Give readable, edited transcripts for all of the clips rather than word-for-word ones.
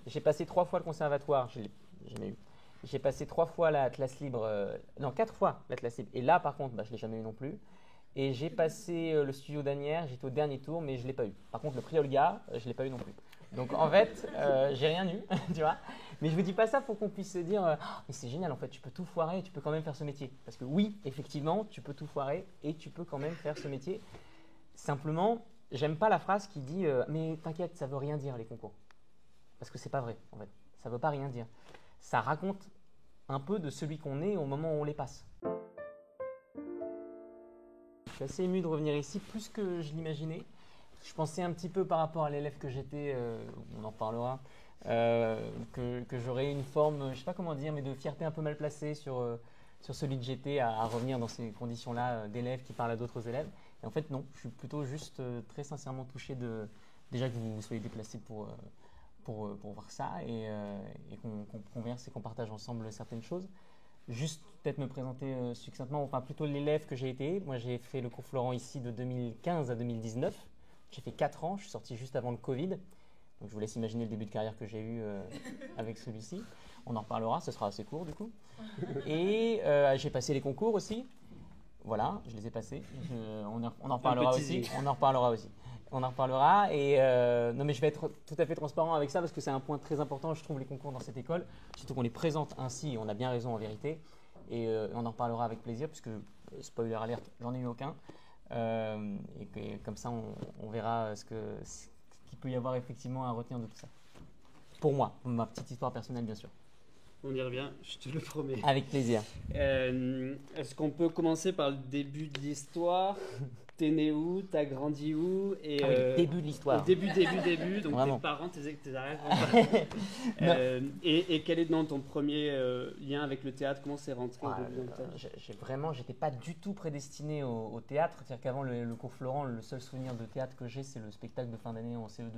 J'ai passé 3 fois le conservatoire, je l'ai jamais eu. J'ai passé 3 fois la classe libre, non 4 fois la classe libre. Et là, par contre, je ne l'ai jamais eu non plus. Et j'ai passé le studio d'Anières, j'étais au dernier tour, mais je ne l'ai pas eu. Par contre, le prix Olga, je ne l'ai pas eu non plus. Donc en fait, j'ai rien eu, tu vois. Mais je ne vous dis pas ça pour qu'on puisse se dire mais c'est génial, en fait, tu peux tout foirer et tu peux quand même faire ce métier. Parce que oui, effectivement, tu peux tout foirer et tu peux quand même faire ce métier. Simplement, j'aime pas la phrase qui dit mais t'inquiète, ça veut rien dire les concours. Parce que c'est pas vrai, en fait. Ça veut pas rien dire. Ça raconte un peu de celui qu'on est au moment où on les passe. Je suis assez ému de revenir ici, plus que je l'imaginais. Je pensais un petit peu par rapport à l'élève que j'étais, on en parlera, que j'aurais une forme, je ne sais pas comment dire, mais de fierté un peu mal placée sur celui que j'étais à revenir dans ces conditions-là d'élèves qui parlent à d'autres élèves. Et en fait, non, je suis plutôt juste très sincèrement touché déjà que vous soyez déplacés pour voir ça et qu'on converse et qu'on partage ensemble certaines choses. Juste peut-être me présenter succinctement, enfin plutôt l'élève que j'ai été. Moi, j'ai fait le cours Florent ici de 2015 à 2019. J'ai fait 4 ans, je suis sorti juste avant le Covid. Donc je vous laisse imaginer le début de carrière que j'ai eu avec celui-ci. On en reparlera, ce sera assez court du coup. Et j'ai passé les concours aussi. Voilà, je les ai passés. On en reparlera aussi. On en reparlera aussi. On en reparlera. Et non, mais je vais être tout à fait transparent avec ça parce que c'est un point très important, je trouve, les concours dans cette école. Surtout qu'on les présente ainsi, et on a bien raison en vérité. Et on en reparlera avec plaisir puisque, spoiler alert, j'en ai eu aucun. Et comme ça, on verra ce qu'il peut y avoir effectivement à retenir de tout ça. Pour moi, ma petite histoire personnelle, bien sûr. On y revient, je te le promets. Avec plaisir. Est-ce qu'on peut commencer par le début de l'histoire? T'es né où? T'as grandi où? Et le début de l'histoire. Début. Donc vraiment. Tes parents, tes arrières. Et quel est ton premier lien avec le théâtre? Comment c'est rentré au début dans le théâtre? J'étais pas du tout prédestiné au théâtre. C'est-à-dire qu'avant le cours Florent, le seul souvenir de théâtre que j'ai, c'est le spectacle de fin d'année en CE2.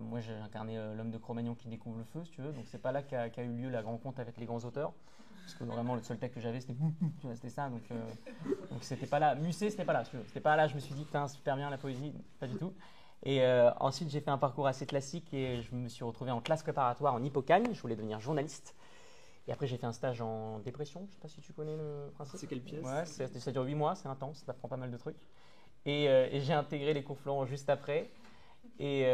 Moi, j'ai incarné l'homme de Cro-Magnon qui découvre le feu, si tu veux. Donc, c'est pas là qu'a eu lieu la rencontre avec les grands auteurs. Parce que vraiment, le seul texte que j'avais, c'était ça. Donc, c'était pas là. Musset, c'était pas là, si tu veux. C'était pas là, je me suis dit, putain, super bien la poésie. Pas du tout. Et ensuite, j'ai fait un parcours assez classique et je me suis retrouvé en classe préparatoire en Hippocagne. Je voulais devenir journaliste. Et après, j'ai fait un stage en dépression. Je sais pas si tu connais le principe. C'est quelle pièce? Ouais, ça dure 8 mois, c'est intense, ça prend pas mal de trucs. Et j'ai intégré les cours Florent juste après. Et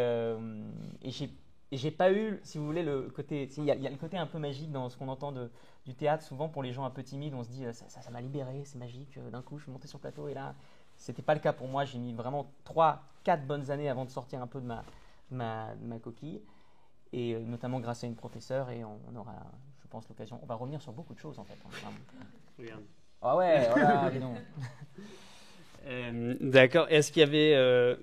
j'ai pas eu, si vous voulez, le côté. Il y a le côté un peu magique dans ce qu'on entend du théâtre. Souvent, pour les gens un peu timides, on se dit ça m'a libéré, c'est magique. D'un coup, je suis monté sur le plateau et là, c'était pas le cas pour moi. J'ai mis vraiment 3-4 bonnes années avant de sortir un peu de ma coquille. Et notamment grâce à une professeure. Et on aura, je pense, l'occasion. On va revenir sur beaucoup de choses en fait. Regarde. Ah ouais, voilà, dis donc. D'accord. Est-ce qu'il y avait.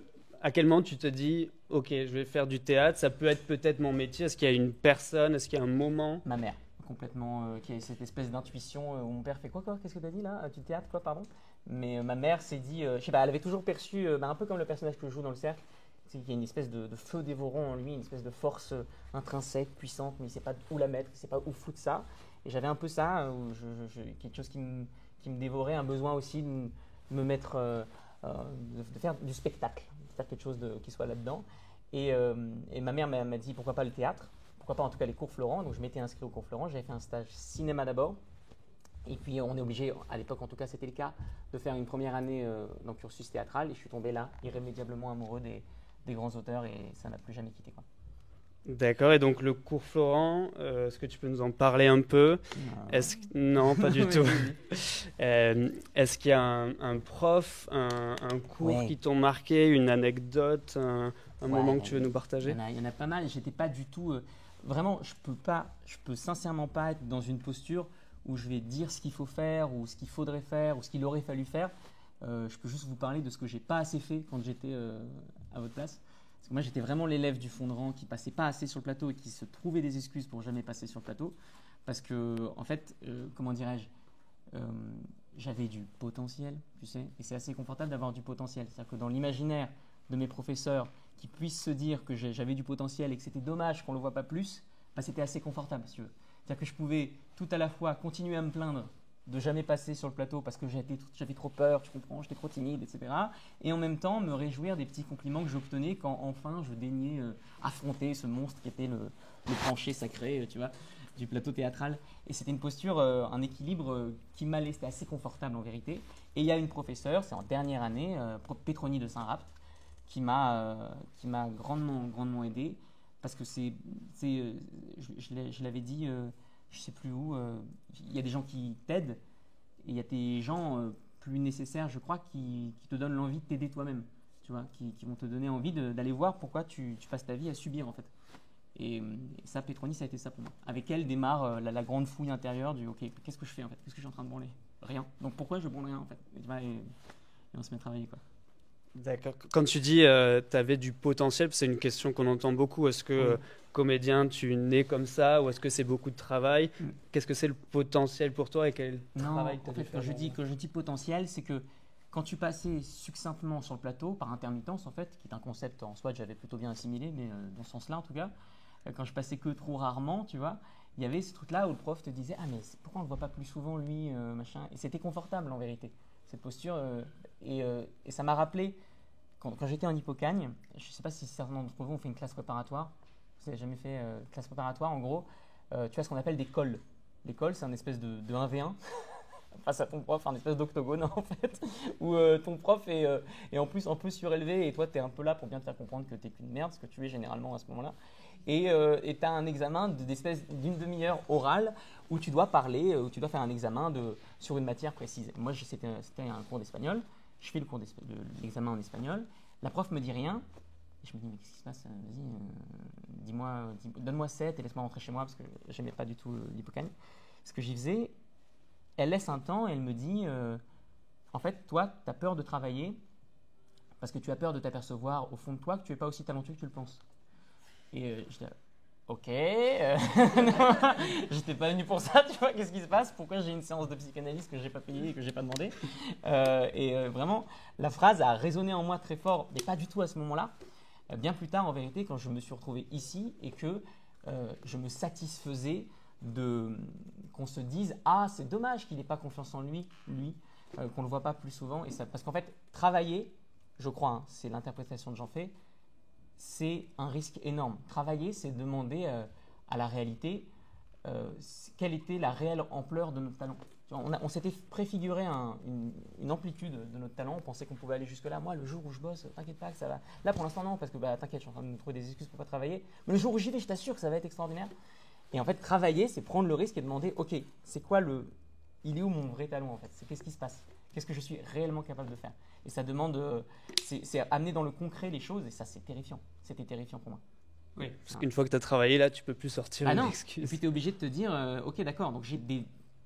À quel moment tu te dis, ok, je vais faire du théâtre, ça peut être peut-être mon métier? Est-ce qu'il y a une personne, est-ce qu'il y a un moment? Ma mère, complètement, qui a cette espèce d'intuition où mon père fait quoi? Qu'est-ce que tu as dit là? Du théâtre, quoi, pardon? Mais ma mère s'est dit, je sais pas, elle avait toujours perçu, un peu comme le personnage que je joue dans le cercle, c'est qu'il y a une espèce de feu dévorant en lui, une espèce de force intrinsèque, puissante, mais il ne sait pas où la mettre, il ne sait pas où foutre ça. Et j'avais un peu ça, quelque chose qui me dévorait, un besoin aussi de me mettre, de faire du spectacle. Faire quelque chose qui soit là-dedans. Et ma mère m'a dit pourquoi pas le théâtre, pourquoi pas en tout cas les cours Florent. Donc je m'étais inscrit au cours Florent, j'avais fait un stage cinéma d'abord. Et puis on est obligé, à l'époque en tout cas c'était le cas, de faire une première année dans le cursus théâtral. Et je suis tombé là, irrémédiablement amoureux des grands auteurs et ça n'a plus jamais quitté, quoi. D'accord, et donc le cours Florent, est-ce que tu peux nous en parler un peu? Non, pas du tout. Est-ce qu'il y a un prof, un cours qui t'ont marqué, une anecdote, un moment que tu veux nous partager? Il y en a pas mal. J'étais pas du tout. Vraiment, je peux sincèrement pas être dans une posture où je vais dire ce qu'il faut faire ou ce qu'il faudrait faire ou ce qu'il aurait fallu faire. Je peux juste vous parler de ce que j'ai pas assez fait quand j'étais à votre place. Parce que moi, j'étais vraiment l'élève du fond de rang qui passait pas assez sur le plateau et qui se trouvait des excuses pour jamais passer sur le plateau. Parce que, en fait, comment dirais-je, j'avais du potentiel, tu sais, et c'est assez confortable d'avoir du potentiel. C'est-à-dire que dans l'imaginaire de mes professeurs qui puissent se dire que j'avais du potentiel et que c'était dommage qu'on ne le voit pas plus, c'était assez confortable, si tu veux. C'est-à-dire que je pouvais tout à la fois continuer à me plaindre de jamais passer sur le plateau parce que j'avais trop peur, tu comprends, j'étais trop timide, etc. Et en même temps, me réjouir des petits compliments que j'obtenais quand enfin je daignais affronter ce monstre qui était le plancher sacré, tu vois, du plateau théâtral. Et c'était une posture, un équilibre qui m'a laissé assez confortable en vérité. Et il y a une professeure, c'est en dernière année, Pétronie de Saint-Rapt, qui m'a grandement aidé parce que je l'avais dit, je sais plus où, il y a des gens qui t'aident et il y a des gens plus nécessaires, je crois, qui te donnent l'envie de t'aider toi-même, tu vois, qui vont te donner envie d'aller voir pourquoi tu passes ta vie à subir en fait. Et ça, Pétronie, ça a été ça pour moi. Avec elle démarre la grande fouille intérieure du ok, qu'est-ce que je fais en fait, qu'est-ce que je suis en train de branler? Rien. Donc pourquoi je branle rien en fait? Et on se met à travailler quoi. D'accord. Quand tu dis tu avais du potentiel, c'est une question qu'on entend beaucoup. Est-ce que comédien, tu nais comme ça ou est-ce que c'est beaucoup de travail? Qu'est-ce que c'est le potentiel pour toi et quel travail tu as dû faire? Quand je dis potentiel, c'est que quand tu passais succinctement sur le plateau, par intermittence en fait, qui est un concept en soi que j'avais plutôt bien assimilé, mais dans ce sens-là en tout cas, quand je passais que trop rarement, tu vois, il y avait ce truc-là où le prof te disait ah mais pourquoi on le voit pas plus souvent lui, machin. Et c'était confortable en vérité, cette posture. Et ça m'a rappelé quand j'étais en Hippocagne, je ne sais pas si certains d'entre vous ont fait une classe préparatoire. Vous n'avez jamais fait classe préparatoire, en gros, tu as ce qu'on appelle des cols. Les cols, c'est un espèce de 1v1 face à ton prof, un espèce d'octogone en fait, où ton prof est en plus un peu surélevé et toi tu es un peu là pour bien te faire comprendre que tu n'es qu'une merde, ce que tu es généralement à ce moment-là. Et tu as un examen d'une demi-heure orale où tu dois parler, où tu dois faire un examen sur une matière précise. Moi, c'était un cours d'espagnol. Je fais l'examen en espagnol. La prof me dit rien. Et je me dis, mais qu'est-ce qui se passe? Vas-y, donne-moi 7 et laisse-moi rentrer chez moi parce que j'aimais pas du tout l'Hippocagne. Ce que j'y faisais, elle laisse un temps et elle me dit, en fait, toi, tu as peur de travailler parce que tu as peur de t'apercevoir au fond de toi que tu n'es pas aussi talentueux que tu le penses. Et je dis, ok, j'étais pas venu pour ça, tu vois, qu'est-ce qui se passe? Pourquoi j'ai une séance de psychanalyse que j'ai pas payée et que j'ai pas demandé? Vraiment, la phrase a résonné en moi très fort, mais pas du tout à ce moment-là. Bien plus tard, en vérité, quand je me suis retrouvé ici et que je me satisfaisais qu'on se dise ah c'est dommage qu'il n'ait pas confiance en lui, qu'on le voit pas plus souvent. Parce qu'en fait, travailler, je crois, hein, c'est l'interprétation que j'en fais. C'est un risque énorme. Travailler, c'est demander à la réalité quelle était la réelle ampleur de notre talent. On s'était préfiguré une amplitude de notre talent. On pensait qu'on pouvait aller jusque-là. Moi, le jour où je bosse, t'inquiète pas que ça va. Là, pour l'instant, non, parce que t'inquiète, je suis en train de me trouver des excuses pour pas travailler. Mais le jour où j'y vais, je t'assure que ça va être extraordinaire. Et en fait, travailler, c'est prendre le risque et demander ok, c'est quoi il est où mon vrai talent en fait? Qu'est-ce qui se passe? Qu'est-ce que je suis réellement capable de faire? Et ça demande, c'est amener dans le concret les choses, et ça, c'est terrifiant. C'était terrifiant pour moi. Oui, parce qu'une fois que tu as travaillé là, tu peux plus sortir une excuse. Et puis tu es obligé de te dire, ok, d'accord, donc tu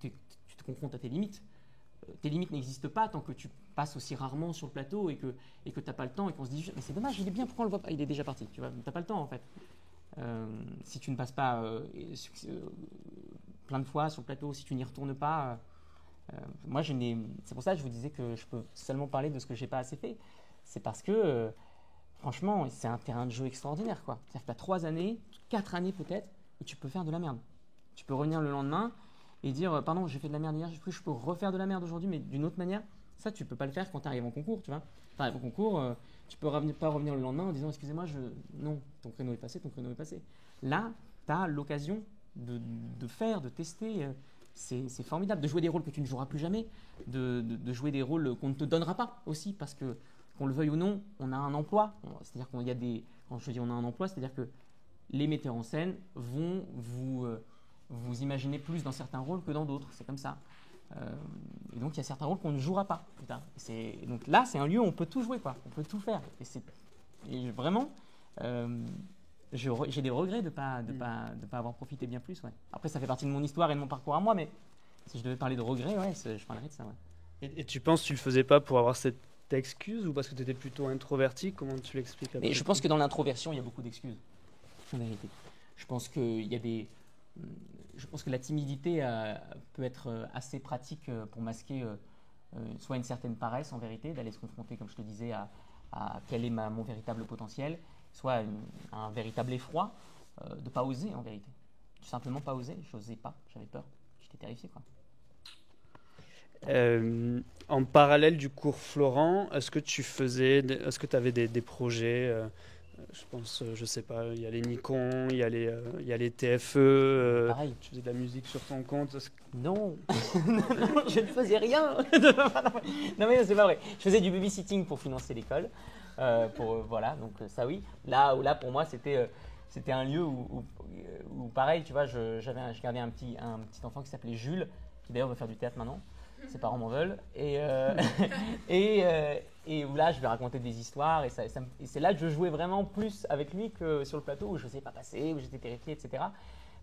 te confrontes à tes limites. Tes limites n'existent pas tant que tu passes aussi rarement sur le plateau et que tu n'as pas le temps et qu'on se dit, mais c'est dommage, il est bien, pourquoi on le voit pas? Il est déjà parti, tu n'as pas le temps en fait. Si tu ne passes pas plein de fois sur le plateau, si tu n'y retournes pas. Moi, c'est pour ça que je vous disais que je peux seulement parler de ce que j'ai pas assez fait. C'est parce que, franchement, c'est un terrain de jeu extraordinaire, quoi. C'est-à-dire que tu as 3 années, 4 années peut-être, où tu peux faire de la merde. Tu peux revenir le lendemain et dire, pardon, j'ai fait de la merde hier, je peux refaire de la merde aujourd'hui, mais d'une autre manière. Ça, tu peux pas le faire quand tu arrives en concours, tu vois. Tu arrives en concours, tu peux pas revenir le lendemain en disant, excusez-moi, non, ton créneau est passé. Là, tu as l'occasion de faire, de tester. C'est formidable de jouer des rôles que tu ne joueras plus jamais, de jouer des rôles qu'on ne te donnera pas aussi, parce que, qu'on le veuille ou non, on a un emploi. C'est-à-dire qu'on y a quand je dis on a un emploi, c'est-à-dire que les metteurs en scène vont vous imaginer plus dans certains rôles que dans d'autres. C'est comme ça. Et donc, il y a certains rôles qu'on ne jouera pas. Donc là, c'est un lieu où on peut tout jouer, quoi. On peut tout faire. Et vraiment... j'ai des regrets de pas avoir profité bien plus. Ouais. Après, ça fait partie de mon histoire et de mon parcours à moi, mais si je devais parler de regrets, ouais, je parlerais de ça. Ouais. Et tu penses que tu le faisais pas pour avoir cette excuse ou parce que tu étais plutôt introverti? Comment tu l'expliques? Et je pense que dans l'introversion, il y a beaucoup d'excuses, en vérité. Je pense que la timidité peut être assez pratique pour masquer soit une certaine paresse, en vérité, d'aller se confronter, comme je te disais, à quel est mon véritable potentiel, soit un véritable effroi de ne pas oser en vérité. Tout simplement pas oser, je n'osais pas, j'avais peur, j'étais terrifié quoi. En parallèle du cours Florent, est-ce que tu avais des projets je pense, je sais pas, il y a les Nikon, il y a les TFE, Pareil. tu faisais de la musique sur ton compte. Non, non, je ne faisais rien. Non mais c'est pas vrai. Je faisais du babysitting pour financer l'école. Voilà, donc ça oui. Là pour moi c'était un lieu où pareil, tu vois, je gardais un petit enfant qui s'appelait Jules, qui d'ailleurs veut faire du théâtre maintenant. Ses parents m'en veulent. Et où là, je lui racontais des histoires. Et c'est là que je jouais vraiment plus avec lui que sur le plateau où je ne sais pas passer, où j'étais terrifié, etc.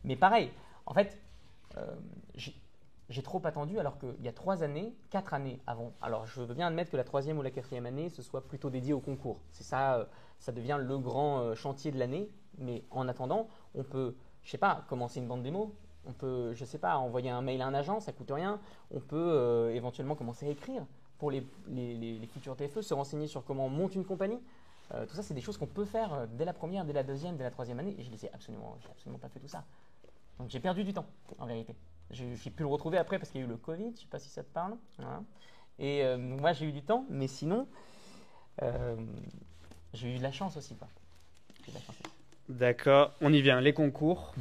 Mais pareil, en fait, j'ai trop attendu alors qu'il y a 4 années avant. Alors, je veux bien admettre que la 3e ou la 4e année, ce soit plutôt dédié au concours. C'est ça, ça devient le grand chantier de l'année. Mais en attendant, on peut, je ne sais pas, commencer une bande démo. On peut, je ne sais pas, envoyer un mail à un agent, ça ne coûte rien. On peut éventuellement commencer à écrire pour les futurs TFE, se renseigner sur comment on monte une compagnie. Tout ça, c'est des choses qu'on peut faire dès la première, dès la 2e, dès la 3e année. Et je n'ai absolument pas fait tout ça. Donc j'ai perdu du temps, en vérité. J'ai pu le retrouver après parce qu'il y a eu le Covid, je ne sais pas si ça te parle. Voilà. Et moi, j'ai eu du temps, mais sinon, j'ai eu de la chance aussi, quoi. J'ai eu de la chance aussi. D'accord, on y vient. Les concours.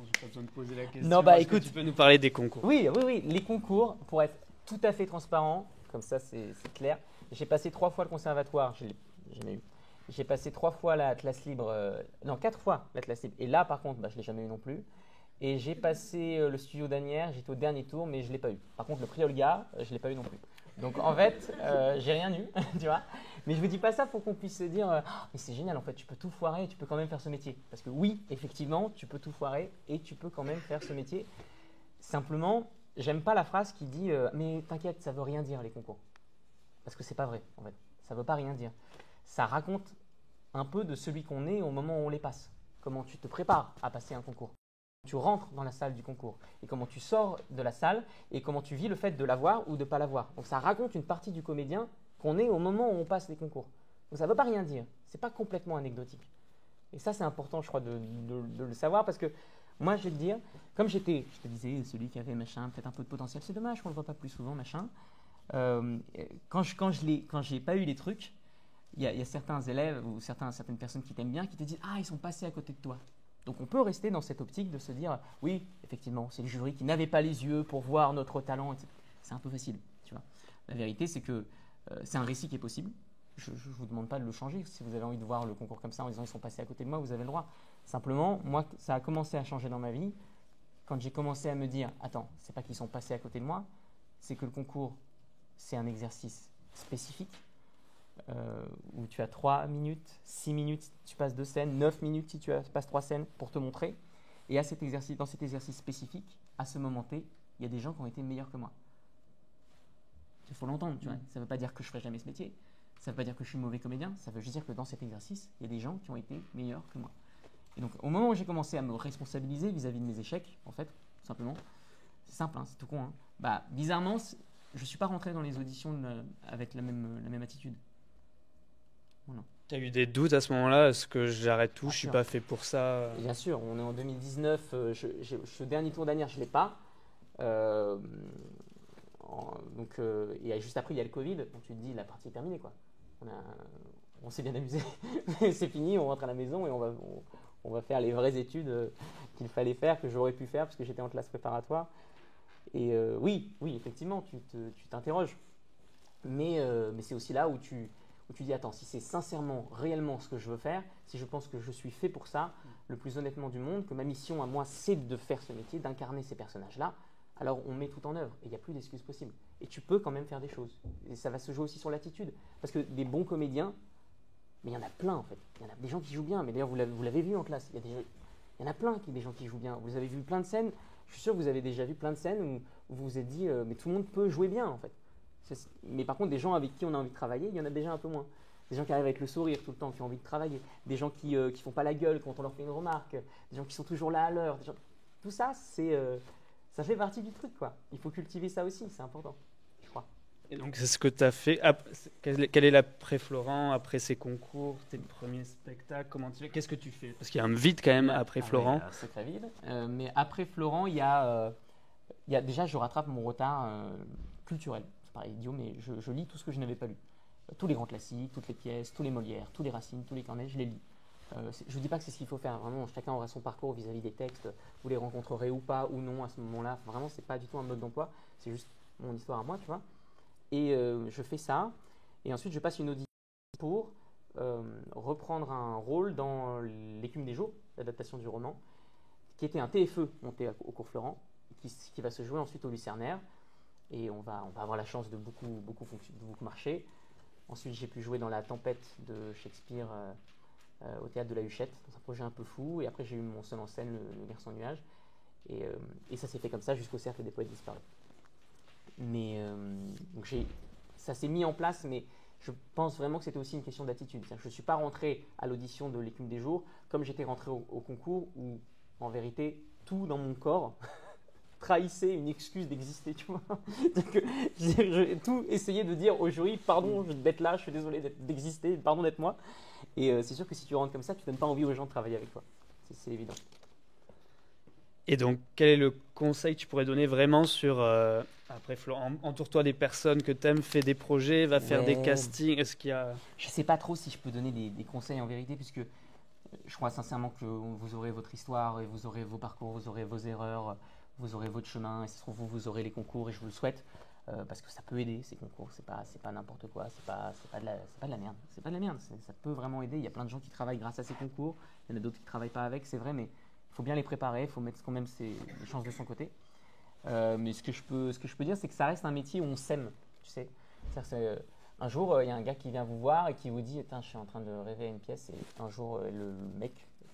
J'ai pas besoin de poser la question. Non, écoute, tu peux nous parler des concours. Oui, les concours, pour être tout à fait transparent, comme ça c'est clair. J'ai passé 3 fois le conservatoire, je l'ai jamais eu. J'ai passé 3 fois l'Atlas Libre, non 4 fois l'Atlas Libre. Et là par contre, je ne l'ai jamais eu non plus. Et j'ai passé le studio d'Anières, j'étais au dernier tour, mais je ne l'ai pas eu. Par contre, le prix Olga, je ne l'ai pas eu non plus. Donc en fait, j'ai rien eu, tu vois. Mais je ne vous dis pas ça pour qu'on puisse se dire mais c'est génial, en fait, tu peux tout foirer et tu peux quand même faire ce métier. Parce que oui, effectivement, tu peux tout foirer et tu peux quand même faire ce métier. Simplement, j'aime pas la phrase qui dit mais t'inquiète, ça veut rien dire les concours. Parce que c'est pas vrai, en fait. Ça veut pas rien dire. Ça raconte un peu de celui qu'on est au moment où on les passe. Comment tu te prépares à passer un concours. Tu rentres dans la salle du concours et comment tu sors de la salle et comment tu vis le fait de l'avoir ou de ne pas l'avoir. Donc ça raconte une partie du comédien qu'on est au moment où on passe les concours. Donc ça ne veut pas rien dire, ce n'est pas complètement anecdotique. Et ça c'est important je crois de le savoir parce que moi je vais te dire, comme je te disais, celui qui avait machin, peut-être un peu de potentiel, c'est dommage qu'on ne le voit pas plus souvent machin. Quand j'ai pas eu les trucs, il y a certains élèves ou certaines personnes qui t'aiment bien qui te disent « Ah, ils sont passés à côté de toi ». Donc on peut rester dans cette optique de se dire « Oui, effectivement, c'est le jury qui n'avait pas les yeux pour voir notre talent, etc. » C'est un peu facile, tu vois. La vérité, c'est que c'est un récit qui est possible. Je ne vous demande pas de le changer. Si vous avez envie de voir le concours comme ça en disant « Ils sont passés à côté de moi », vous avez le droit. Simplement, moi, ça a commencé à changer dans ma vie quand j'ai commencé à me dire « Attends, c'est pas qu'ils sont passés à côté de moi, c'est que le concours, c'est un exercice spécifique. » où tu as 3 minutes, 6 minutes si tu passes 2 scènes, 9 minutes si tu passes 3 scènes pour te montrer. Et dans cet exercice spécifique, à ce moment T, il y a des gens qui ont été meilleurs que moi. Il faut l'entendre, tu vois. Ça ne veut pas dire que je ne ferai jamais ce métier. Ça ne veut pas dire que je suis mauvais comédien. Ça veut juste dire que dans cet exercice, il y a des gens qui ont été meilleurs que moi. Et donc, au moment où j'ai commencé à me responsabiliser vis-à-vis de mes échecs, en fait, tout simplement, c'est simple, hein, c'est tout con. Hein. Bizarrement, je ne suis pas rentré dans les auditions avec la même attitude. Tu as eu des doutes à ce moment-là? Est-ce que j'arrête tout? Bien Je suis sûr. pas fait pour ça. Bien sûr, on est en 2019. Je suis au dernier tour d'Anières, je ne l'ai pas. Et juste après, il y a le Covid. Donc tu te dis, la partie est terminée, quoi. On s'est bien amusé. C'est fini, on rentre à la maison et on va faire les vraies études qu'il fallait faire, que j'aurais pu faire parce que j'étais en classe préparatoire. Et oui, effectivement, tu t'interroges. Mais c'est aussi là où tu dis, attends, si c'est sincèrement, réellement ce que je veux faire, si je pense que je suis fait pour ça, le plus honnêtement du monde, que ma mission à moi, c'est de faire ce métier, d'incarner ces personnages-là, alors on met tout en œuvre et il n'y a plus d'excuses possibles. Et tu peux quand même faire des choses. Et ça va se jouer aussi sur l'attitude. Parce que des bons comédiens, mais il y en a plein en fait. Il y en a des gens qui jouent bien, mais d'ailleurs vous l'avez vu en classe, il y en a plein des gens qui jouent bien. Vous avez vu plein de scènes, je suis sûr que vous avez déjà vu plein de scènes où vous vous êtes dit, mais tout le monde peut jouer bien en fait. Mais par contre, des gens avec qui on a envie de travailler, il y en a déjà un peu moins. Des gens qui arrivent avec le sourire tout le temps, qui ont envie de travailler. Des gens qui ne font pas la gueule quand on leur fait une remarque. Des gens qui sont toujours là à l'heure. Tout ça, ça fait partie du truc, quoi. Il faut cultiver ça aussi, c'est important, je crois. Et donc, c'est ce que tu as fait. Quel est l'après-Florent, après ces concours, tes premiers spectacles? Qu'est-ce que tu fais? Parce qu'il y a un vide quand même après Florent. Oui, c'est très vide. Mais après Florent, il y a déjà, je rattrape mon retard culturel. C'est pareil, idiot, mais je lis tout ce que je n'avais pas lu. Tous les grands classiques, toutes les pièces, tous les Molières, tous les Racine, tous les Corneille, je les lis. Je ne dis pas que c'est ce qu'il faut faire, vraiment, chacun aura son parcours vis-à-vis des textes, vous les rencontrerez ou pas, ou non à ce moment-là. Vraiment, c'est pas du tout un mode d'emploi, c'est juste mon histoire à moi, tu vois. Et je fais ça, et ensuite je passe une audition pour reprendre un rôle dans L'écume des jours, l'adaptation du roman, qui était un TFE monté au cours Florent, qui va se jouer ensuite au Lucernaire, et on va avoir la chance de beaucoup marcher. Ensuite, j'ai pu jouer dans La Tempête de Shakespeare au théâtre de la Huchette, dans un projet un peu fou, et après j'ai eu mon seul en scène, le Garçon Nuage, et ça s'est fait comme ça jusqu'au Cercle des Poètes Disparus. Mais donc ça s'est mis en place, mais je pense vraiment que c'était aussi une question d'attitude. Je ne suis pas rentré à l'audition de L'écume des jours comme j'étais rentré au concours, où en vérité tout dans mon corps trahissait une excuse d'exister, tu vois. J'ai tout essayé de dire au jury, pardon d'être là, je suis désolé d'exister, pardon d'être moi. Et c'est sûr que si tu rentres comme ça, tu ne donnes pas envie aux gens de travailler avec toi. C'est évident. Et donc, quel est le conseil que tu pourrais donner vraiment sur... après, Florent, entoure-toi des personnes que tu aimes, fais des projets, va faire des castings. Est-ce qu'il y a... Je ne sais pas trop si je peux donner des conseils en vérité, puisque je crois sincèrement que vous aurez votre histoire, et vous aurez vos parcours, vous aurez vos erreurs, vous aurez votre chemin, et si ça se trouve, vous aurez les concours, et je vous le souhaite, parce que ça peut aider, ces concours, c'est pas n'importe quoi, c'est pas de la merde, c'est pas de la merde, ça peut vraiment aider. Il y a plein de gens qui travaillent grâce à ces concours, il y en a d'autres qui ne travaillent pas avec, c'est vrai, mais il faut bien les préparer, il faut mettre quand même les chances de son côté. Mais ce que je peux dire, c'est que ça reste un métier où on s'aime, tu sais. Un jour, il y a un gars qui vient vous voir et qui vous dit « je suis en train de rêver à une pièce » et un jour, le mec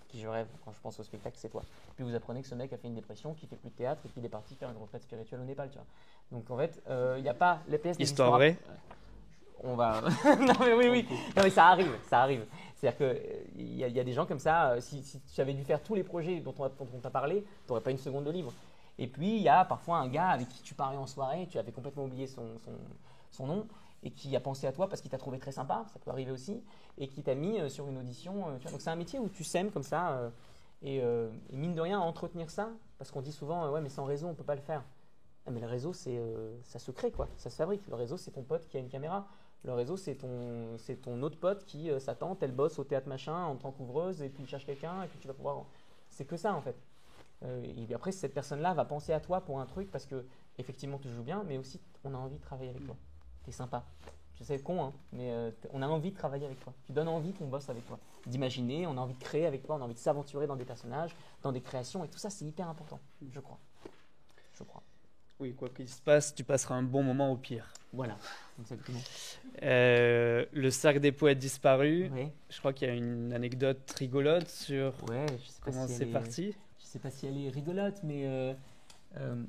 qui je rêve quand je pense au spectacle, c'est toi. Puis vous apprenez que ce mec a fait une dépression, qu'il fait plus de théâtre et qu'il est parti faire une retraite spirituelle au Népal, tu vois. Donc en fait, il n'y a pas les pièces. Histoire vraie. On va. Non mais oui. Non mais ça arrive. C'est-à-dire que il y a des gens comme ça. Si tu avais dû faire tous les projets dont on t'a parlé, tu n'aurais pas une seconde de libre. Et puis il y a parfois un gars avec qui tu parlais en soirée, tu avais complètement oublié son nom, et qui a pensé à toi parce qu'il t'a trouvé très sympa, ça peut arriver aussi, et qui t'a mis sur une audition. Tu vois. Donc c'est un métier où tu s'aimes comme ça, et mine de rien, entretenir ça, parce qu'on dit souvent ouais mais sans réseau on peut pas le faire. Ah, mais le réseau ça se crée quoi, ça se fabrique. Le réseau c'est ton pote qui a une caméra. Le réseau c'est ton autre pote qui sa tante elle bosse au théâtre machin en tant qu'ouvreuse et puis il cherche quelqu'un et puis tu vas pouvoir. C'est que ça en fait. Et après cette personne-là va penser à toi pour un truc parce que effectivement tu joues bien, mais aussi on a envie de travailler avec toi. T'es sympa. Je sais, con, hein, mais on a envie de travailler avec toi. Tu donnes envie qu'on bosse avec toi. D'imaginer, on a envie de créer avec toi, on a envie de s'aventurer dans des personnages, dans des créations, et tout ça, c'est hyper important, je crois. Oui, quoi qu'il se passe, tu passeras un bon moment au pire. Voilà, exactement. Le Cercle des Poètes Disparus, Oui. Je crois qu'il y a une anecdote rigolote sur comment c'est parti. Je ne sais pas si elle est rigolote, mais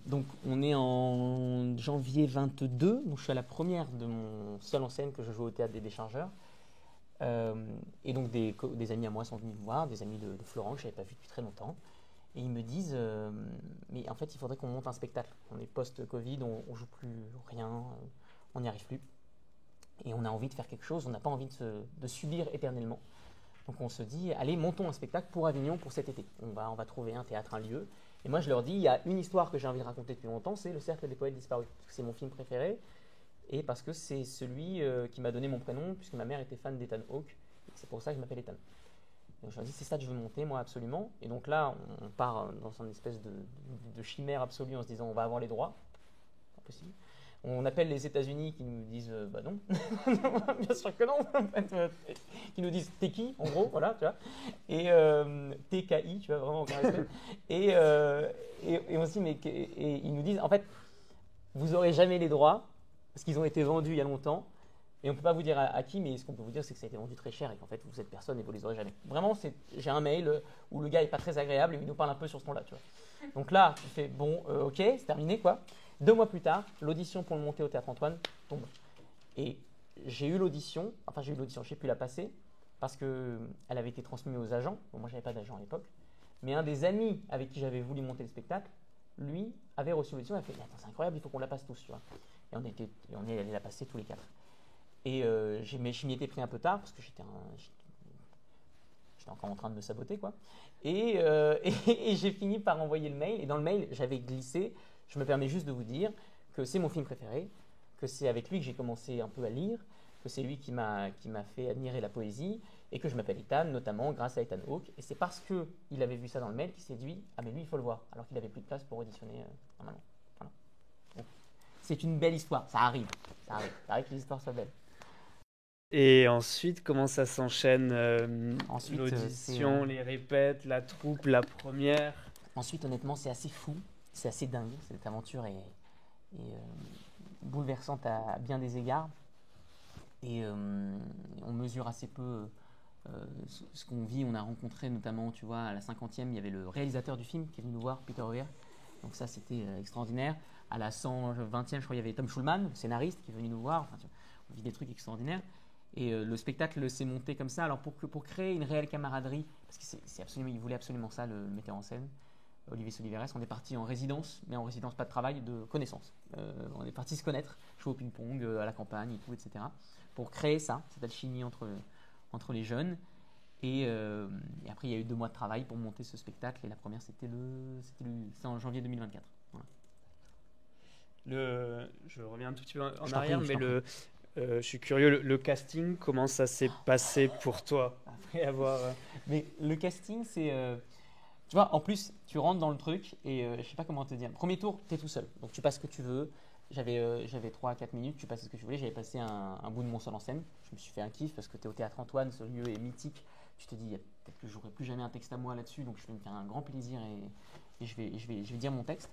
donc on est en janvier 22, donc je suis à la première de mon seul en scène que je joue au théâtre des Déchargeurs. Et donc des amis à moi sont venus me voir, des amis de Florent que je n'avais pas vu depuis très longtemps. Et ils me disent, mais en fait, il faudrait qu'on monte un spectacle. On est post-Covid, on joue plus rien, on n'y arrive plus. Et on a envie de faire quelque chose, on n'a pas envie de subir éternellement. Donc on se dit, allez, montons un spectacle pour Avignon pour cet été. On va trouver un théâtre, un lieu. Et moi, je leur dis, il y a une histoire que j'ai envie de raconter depuis longtemps, c'est Le Cercle des Poètes Disparus. Parce que c'est mon film préféré, et parce que c'est celui qui m'a donné mon prénom, puisque ma mère était fan d'Ethan Hawke. C'est pour ça que je m'appelle Ethan. Donc je leur dis, c'est ça que je veux monter, moi, absolument. Et donc là, on part dans une espèce de chimère absolue en se disant, on va avoir les droits. Pas possible. On appelle les États-Unis qui nous disent, bah non, bien sûr que non. En fait, qui nous disent, t'es qui, en gros, voilà, tu vois. Et TKI, tu vois, vraiment aucun respect. Et on se dit, et ils nous disent, en fait, vous n'aurez jamais les droits, parce qu'ils ont été vendus il y a longtemps. Et on ne peut pas vous dire à qui, mais ce qu'on peut vous dire, c'est que ça a été vendu très cher et qu'en fait, vous êtes personne et vous ne les aurez jamais. Vraiment, j'ai un mail où le gars n'est pas très agréable et il nous parle un peu sur ce ton-là. Tu vois. Donc là, tu fais, bon, ok, c'est terminé, quoi. 2 mois plus tard, l'audition pour le monter au Théâtre Antoine tombe. Et j'ai eu l'audition, j'ai pu la passer parce qu'elle avait été transmise aux agents. Bon, moi, je n'avais pas d'agent à l'époque. Mais un des amis avec qui j'avais voulu monter le spectacle, lui, avait reçu l'audition et a fait, attends, c'est incroyable, il faut qu'on la passe tous. Tu vois. Et on est allé la passer tous les 4. Et je m'y étais pris un peu tard parce que j'étais encore en train de me saboter, quoi. Et j'ai fini par envoyer le mail. Et dans le mail, j'avais glissé Je me permets juste de vous dire que c'est mon film préféré, que c'est avec lui que j'ai commencé un peu à lire, que c'est lui qui m'a fait admirer la poésie, et que je m'appelle Ethan, notamment grâce à Ethan Hawke. Et c'est parce qu'il avait vu ça dans le mail qu'il s'est dit « Ah mais lui, il faut le voir », alors qu'il n'avait plus de place pour auditionner normalement. Voilà. Donc, c'est une belle histoire, ça arrive que les histoires soient belles. Et ensuite, comment ça s'enchaîne Ensuite, l'audition, les répètes, la troupe, la première? Ensuite, honnêtement, c'est assez fou, c'est assez dingue. Cette aventure est bouleversante à bien des égards. Et on mesure assez peu ce qu'on vit. On a rencontré notamment, tu vois, à la 50e, il y avait le réalisateur du film qui est venu nous voir, Peter Weir. Donc ça, c'était extraordinaire. À la 120e, je crois, il y avait Tom Schulman, le scénariste, qui est venu nous voir. Enfin, on vit des trucs extraordinaires. Et le spectacle s'est monté comme ça. Alors pour créer une réelle camaraderie, parce que il voulait absolument ça, le metteur en scène, Olivier Soliveres, on est parti en résidence, mais en résidence pas de travail, de connaissance. On est parti se connaître, jouer au ping-pong à la campagne et tout, etc. Pour créer ça, cette alchimie entre les jeunes. Et après, il y a eu 2 mois de travail pour monter ce spectacle. Et la première, c'était en janvier 2024. Voilà. Je reviens un tout petit peu en arrière, mais je suis curieux, le casting, comment ça s'est passé pour toi après avoir… Mais le casting, c'est… tu vois, en plus, tu rentres dans le truc et je sais pas comment te dire. Premier tour, tu es tout seul. Donc tu passes ce que tu veux. J'avais 3 à 4 minutes, tu passes ce que tu voulais. J'avais passé un bout de mon seul en scène. Je me suis fait un kiff parce que tu es au Théâtre Antoine, ce lieu est mythique. Tu te dis, peut-être que j'aurai plus jamais un texte à moi là-dessus, donc je vais me faire un grand plaisir et je vais dire mon texte.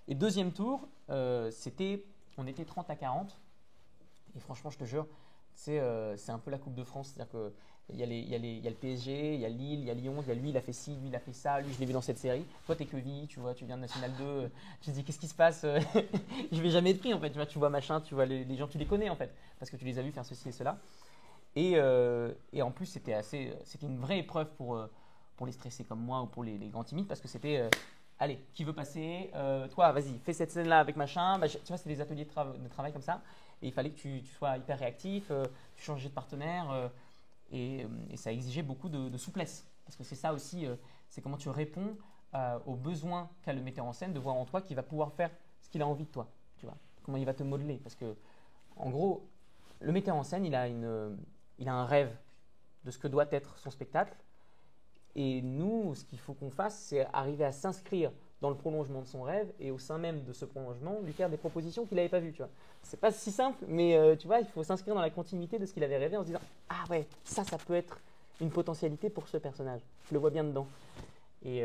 Et deuxième tour, on était 30 à 40. Et franchement, je te jure, c'est un peu la Coupe de France. C'est-à-dire qu'il y a le PSG, il y a Lille, il y a Lyon, il y a lui, il a fait ci, lui, il a fait ça, lui, je l'ai vu dans cette série. Toi, t'es Quevilly, tu vois, tu viens de National 2. Tu te dis, qu'est-ce qui se passe? Je vais jamais être pris, en fait. Tu vois machin, tu vois les gens, tu les connais, en fait, parce que tu les as vus faire ceci et cela. Et en plus, c'était une vraie épreuve pour les stressés comme moi ou pour les grands timides, parce que c'était… allez, qui veut passer? Toi, vas-y, fais cette scène-là avec machin. Tu vois, c'est des ateliers de travail comme ça. Et il fallait que tu sois hyper réactif, tu changeais de partenaire. Et ça exigeait beaucoup de souplesse. Parce que c'est ça aussi, c'est comment tu réponds aux besoins qu'a le metteur en scène de voir en toi qu'il va pouvoir faire ce qu'il a envie de toi. Tu vois, comment il va te modeler. Parce que, en gros, le metteur en scène, il a un rêve de ce que doit être son spectacle. Et nous, ce qu'il faut qu'on fasse, c'est arriver à s'inscrire dans le prolongement de son rêve et au sein même de ce prolongement, lui faire des propositions qu'il n'avait pas vues. Tu vois, c'est pas si simple, mais tu vois, il faut s'inscrire dans la continuité de ce qu'il avait rêvé en se disant ah ouais, ça peut être une potentialité pour ce personnage. Je le vois bien dedans. Et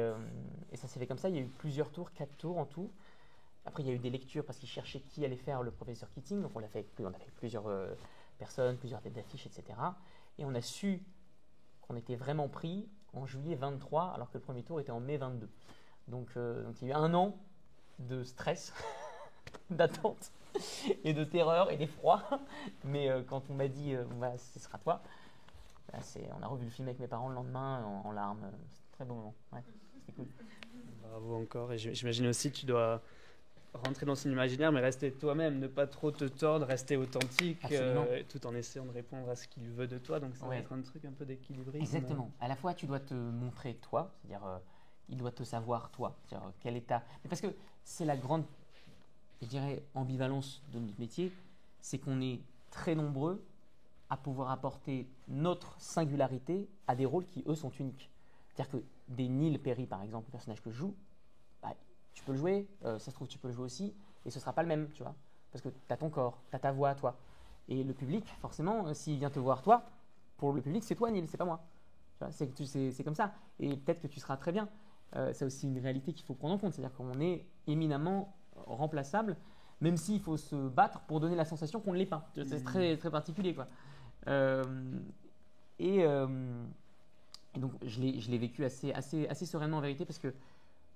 ça s'est fait comme ça. Il y a eu plusieurs tours, 4 tours en tout. Après, il y a eu des lectures parce qu'il cherchait qui allait faire le professeur Keating. Donc on a fait plusieurs personnes, plusieurs têtes d'affiche, etc. Et on a su qu'on était vraiment pris en juillet 23, alors que le premier tour était en mai 22. Donc il y a eu 1 an de stress, d'attente et de terreur et d'effroi. Mais quand on m'a dit ce sera toi, on a revu le film avec mes parents le lendemain en larmes. C'était un très bon moment. Ouais, c'était cool. Bravo encore. Et j'imagine aussi que tu dois rentrer dans son imaginaire, mais rester toi-même, ne pas trop te tordre, rester authentique, tout en essayant de répondre à ce qu'il veut de toi. Donc ça va être un truc un peu d'équilibrisme. Exactement. À la fois, tu dois te montrer toi, c'est-à-dire il doit te savoir toi, c'est-à-dire quel état. Mais parce que c'est la grande, je dirais, ambivalence de notre métier, c'est qu'on est très nombreux à pouvoir apporter notre singularité à des rôles qui, eux, sont uniques. C'est-à-dire que des Neil Perry, par exemple, le personnage que je joue, tu peux le jouer, ça se trouve tu peux le jouer aussi, et ce ne sera pas le même, tu vois, parce que tu as ton corps, tu as ta voix, toi. Et le public, forcément, s'il vient te voir, toi, pour le public, c'est toi, Neil, c'est pas moi. C'est comme ça. Et peut-être que tu seras très bien. C'est aussi une réalité qu'il faut prendre en compte, c'est-à-dire qu'on est éminemment remplaçable, même s'il faut se battre pour donner la sensation qu'on ne l'est pas. C'est très, très particulier, quoi. Et donc, je l'ai vécu assez sereinement en vérité, parce que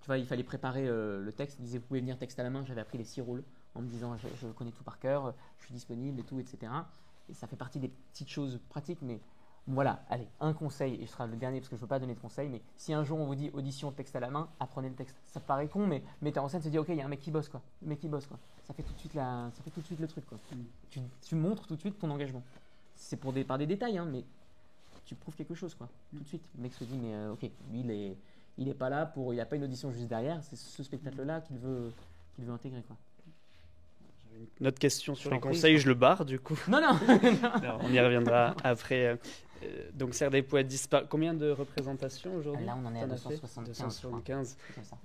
tu vois, il fallait préparer le texte. Il disait, vous pouvez venir texte à la main. J'avais appris les 6 rôles en me disant, je connais tout par cœur, je suis disponible et tout, etc. Et ça fait partie des petites choses pratiques. Mais voilà, allez, un conseil, et ce sera le dernier parce que je ne veux pas donner de conseils, mais si un jour on vous dit audition texte à la main, apprenez le texte. Ça paraît con, mais metteur en scène se dit, ok, il y a un mec qui bosse, quoi. Le mec qui bosse, quoi. Ça fait tout de suite le truc, quoi. Tu montres tout de suite ton engagement. C'est par des détails, hein, mais tu prouves quelque chose, quoi. Tout de suite. Le mec se dit, mais ok, lui, il est pas là il n'a pas une audition juste derrière, c'est ce spectacle-là qu'il veut qu'il veut intégrer, quoi. Une autre question sur les t'en prie. conseils, je le barre du coup. Non, non. Alors, on y reviendra après. Donc, Serre des Poètes disparaît. Combien de représentations aujourd'hui? Là, on en est à T'en as fait 275. 275. C'est comme ça.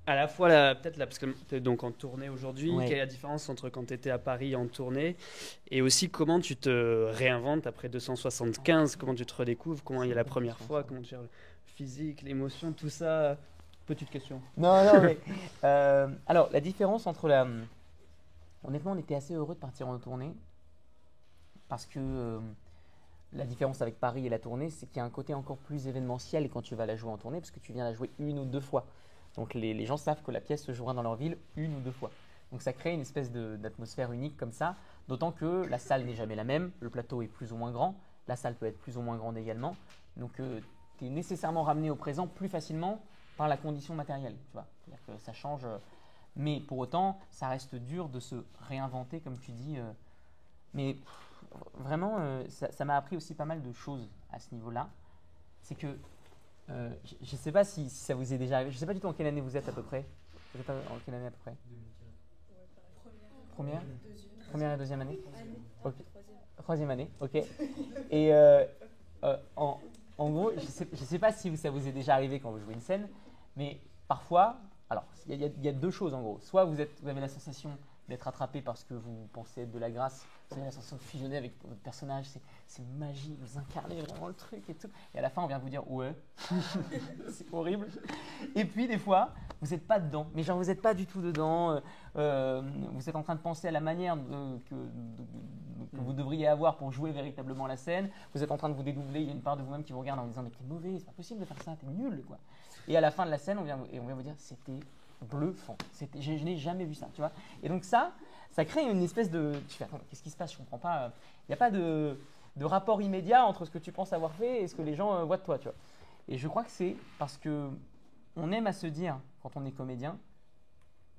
À la fois, peut-être là, parce que tu es donc en tournée aujourd'hui, Ouais. quelle est la différence entre quand tu étais à Paris en tournée et aussi comment tu te réinventes après 275, comment tu te redécouvres, comment il y a la première fois, comment tu gères le physique, l'émotion, tout ça. Petite question. Non, non, mais. Alors, la différence entre la. Honnêtement, on était assez heureux de partir en tournée parce que la différence avec Paris et la tournée, c'est qu'il y a un côté encore plus événementiel quand tu vas la jouer en tournée parce que tu viens la jouer 1 ou 2 fois. Donc, les gens savent que la pièce se jouera dans leur ville 1 ou 2 fois. Donc, ça crée une espèce d'atmosphère unique comme ça, d'autant que la salle n'est jamais la même, le plateau est plus ou moins grand, la salle peut être plus ou moins grande également. Donc, tu es nécessairement ramené au présent plus facilement par la condition matérielle. Tu vois, c'est-à-dire que ça change. Mais pour autant, ça reste dur de se réinventer, comme tu dis. Mais vraiment, ça m'a appris aussi pas mal de choses à ce niveau-là. C'est que je ne sais pas si ça vous est déjà arrivé. Je ne sais pas du tout en quelle année vous êtes à peu près. Vous êtes en quelle année à peu près? Première et deuxième année. Okay. Troisième année, ok. Et en gros, je ne sais pas si ça vous est déjà arrivé quand vous jouez une scène, mais parfois, alors il y a 2 choses en gros. Soit vous avez la sensation d'être attrapé parce que vous pensez être de la grâce, vous avez la sensation de fusionner avec votre personnage, c'est magique, vous incarnez vraiment le truc et tout. Et à la fin, on vient vous dire ouais, c'est horrible. Et puis des fois, vous n'êtes pas dedans, mais genre vous n'êtes pas du tout dedans. Vous êtes en train de penser à la manière que vous devriez avoir pour jouer véritablement la scène. Vous êtes en train de vous dédoubler, il y a une part de vous-même qui vous regarde en vous disant mais t'es mauvais, c'est pas possible de faire ça, t'es nul quoi. Et à la fin de la scène, on vient vous dire c'était bluffant, je n'ai jamais vu ça, tu vois. Et donc ça crée une espèce de, tu fais attends, qu'est-ce qui se passe, je comprends pas. Il n'y a pas de rapport immédiat entre ce que tu penses avoir fait et ce que les gens voient de toi, tu vois. Et je crois que c'est parce que on aime à se dire quand on est comédien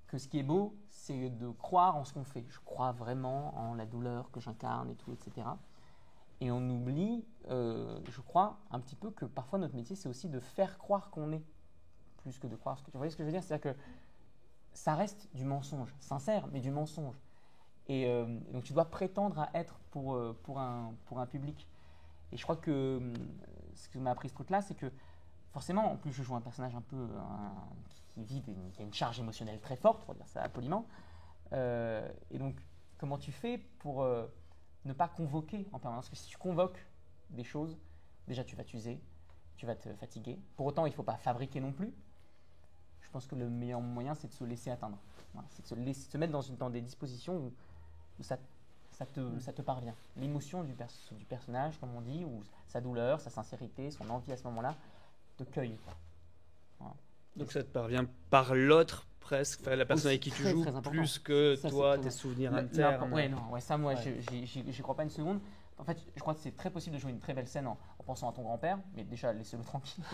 que ce qui est beau, c'est de croire en ce qu'on fait. Je crois vraiment en la douleur que j'incarne et tout, etc. Et on oublie, je crois, un petit peu que parfois notre métier, c'est aussi de faire croire qu'on est, plus que de croire ce que tu vois ce que je veux dire. C'est-à-dire que ça reste du mensonge, sincère, mais du mensonge. Et donc tu dois prétendre à être pour un public. Et je crois que ce que m'a appris ce truc-là, c'est que forcément, en plus je joue un personnage un peu qui a une charge émotionnelle très forte, pour dire ça poliment. Et donc, comment tu fais pour ne pas convoquer en permanence? Parce que si tu convoques des choses, déjà tu vas t'user, tu vas te fatiguer. Pour autant, il ne faut pas fabriquer non plus. Je pense que le meilleur moyen, c'est de se laisser atteindre. Voilà, c'est de se mettre dans des dispositions où ça te parvient. L'émotion du personnage, comme on dit, ou sa douleur, sa sincérité, son envie à ce moment-là, te cueille. Voilà. Donc ça te parvient par l'autre presque, enfin, la personne avec qui tu joues, plus que ça, toi, tes souvenirs internes. Ouais, ça moi, j'y crois pas une seconde. En fait, je crois que c'est très possible de jouer une très belle scène en pensant à ton grand-père, mais déjà, laissez-le tranquille.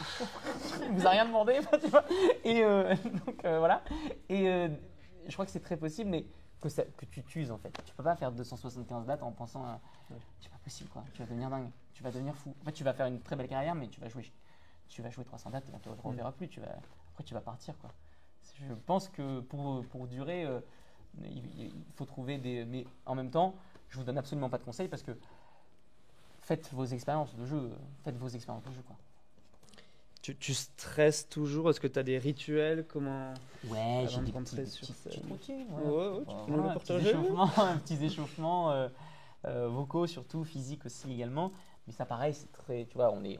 Il vous a rien demandé, tu vois. Et donc, voilà. Et je crois que c'est très possible, mais que tu t'uses en fait. Tu peux pas faire 275 dates en pensant à… C'est pas possible, quoi. Tu vas devenir dingue. Tu vas devenir fou. En fait, tu vas faire une très belle carrière, mais tu vas jouer 300 dates et tu ne te reverras plus. Après, tu vas partir, quoi. Je pense que pour durer, il faut trouver des… Mais en même temps, je vous donne absolument pas de conseils parce que faites vos expériences de jeu. Quoi. Tu stresses toujours? Est-ce que tu as des rituels? Comment? Ouais, j'ai des petites routines. Petits échauffements vocaux, surtout physiques aussi également. Mais ça, pareil, c'est très… Tu vois, on est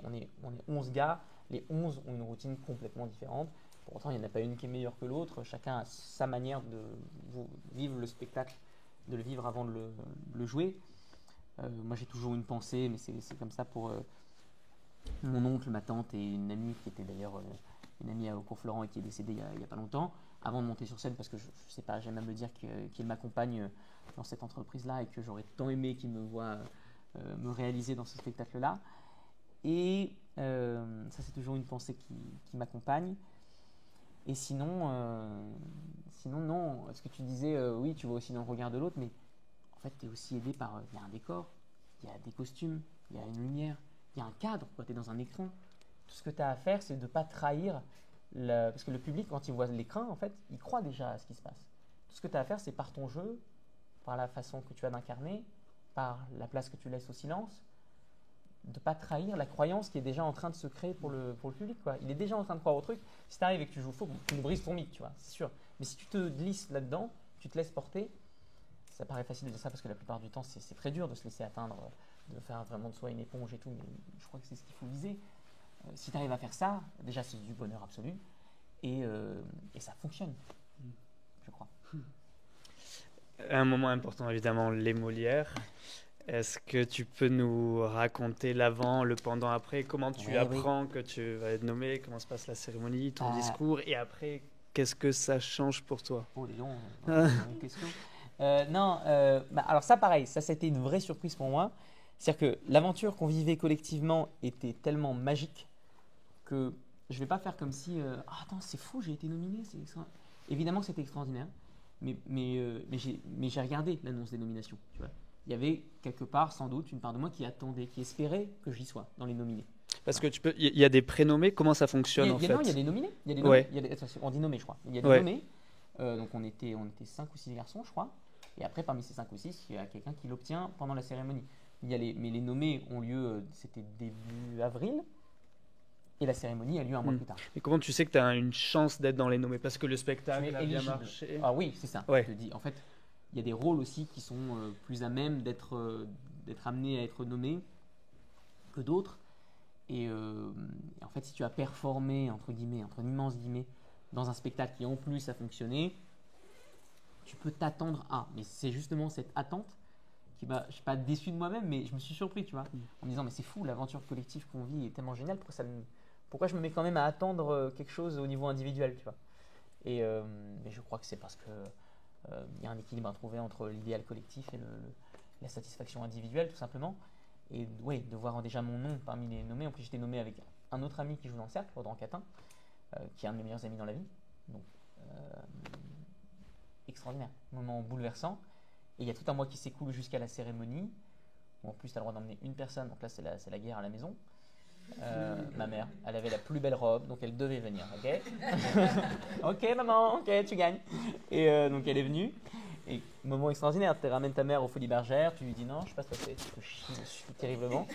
11 gars. Les 11 ont une routine complètement différente. Pour autant, il n'y en a pas une qui est meilleure que l'autre. Chacun a sa manière de vivre le spectacle, de le vivre avant de le jouer. Moi, j'ai toujours une pensée, mais c'est comme ça pour mon oncle, ma tante et une amie qui était d'ailleurs une amie au cours Florent et qui est décédée il n'y a pas longtemps, avant de monter sur scène, parce que je ne sais pas, j'aime à me dire qu'il m'accompagne dans cette entreprise-là et que j'aurais tant aimé qu'il me voit me réaliser dans ce spectacle-là. Et ça, c'est toujours une pensée qui m'accompagne. Et sinon, non. Ce que tu disais, oui, tu vois aussi dans le regard de l'autre, mais en fait, tu es aussi aidé par… Il y a un décor, il y a des costumes, il y a une lumière, il y a un cadre, tu es dans un écran. Tout ce que tu as à faire, c'est de ne pas trahir parce que le public, quand il voit l'écran, en fait, il croit déjà à ce qui se passe. Tout ce que tu as à faire, c'est par ton jeu, par la façon que tu as d'incarner, par la place que tu laisses au silence, de ne pas trahir la croyance qui est déjà en train de se créer pour le public, quoi. Il est déjà en train de croire au truc. Si tu arrives et que tu joues faux, bon, tu nous brises ton mythe, tu vois, c'est sûr. Mais si tu te glisses là-dedans, tu te laisses porter, ça paraît facile de dire ça parce que la plupart du temps, c'est très dur de se laisser atteindre, de faire vraiment de soi une éponge et tout, mais je crois que c'est ce qu'il faut viser. Si tu arrives à faire ça, déjà c'est du bonheur absolu et ça fonctionne, je crois. Un moment important, évidemment, les Molières. Est-ce que tu peux nous raconter l'avant, le pendant, après? Comment tu apprends que tu vas être nommé? Comment se passe la cérémonie, ton discours? Et après, qu'est-ce que ça change pour toi? Oh, dis donc, une question. Alors ça, pareil, ça a été une vraie surprise pour moi. C'est-à-dire que l'aventure qu'on vivait collectivement était tellement magique que je ne vais pas faire comme si attends, c'est fou, j'ai été nominé, c'est évidemment que c'était extraordinaire, mais j'ai regardé l'annonce des nominations, tu vois. Il y avait quelque part, sans doute, une part de moi qui attendait, qui espérait que j'y sois dans les nominés. Parce que il y a des prénommés, comment ça fonctionne en fait? Non, il y a des nominés. Il y a des nommés. On dit nommés, je crois. Il y a des nommés. Donc on était 5 ou 6 garçons, je crois. Et après, parmi ces 5 ou 6, il y a quelqu'un qui l'obtient pendant la cérémonie. Mais les nommés ont lieu, c'était début avril. Et la cérémonie a lieu un mois plus tard. Et comment tu sais que tu as une chance d'être dans les nommés? Parce que le spectacle a bien marché. Ah oui, c'est ça. Ouais. Je te dis, en fait, il y a des rôles aussi qui sont plus à même d'être amenés à être nommés que d'autres. Et en fait, si tu as performé, entre immenses guillemets, dans un spectacle qui en plus a fonctionné, tu peux t'attendre à. Mais c'est justement cette attente qui m'a, je ne suis pas déçu de moi-même, mais je me suis surpris, tu vois, en me disant, mais c'est fou, l'aventure collective qu'on vit est tellement géniale, pourquoi je me mets quand même à attendre quelque chose au niveau individuel, tu vois. Mais je crois que c'est parce que il y a un équilibre à trouver entre l'idéal collectif et la satisfaction individuelle, tout simplement. Et oui, de voir déjà mon nom parmi les nommés. En plus, j'étais nommé avec un autre ami qui joue dans le cercle, Audran Catin, qui est un de mes meilleurs amis dans la vie. Donc, extraordinaire, moment bouleversant. Et il y a tout un mois qui s'écoule jusqu'à la cérémonie. En plus, tu as le droit d'emmener une personne, donc là, c'est la guerre à la maison. Ma mère, elle avait la plus belle robe, donc elle devait venir, ok. Ok maman, ok, tu gagnes. Et donc elle est venue. Et moment extraordinaire, tu ramènes ta mère aux Folies Bergères, tu lui dis non, je passe passer, tu te chies dessus terriblement.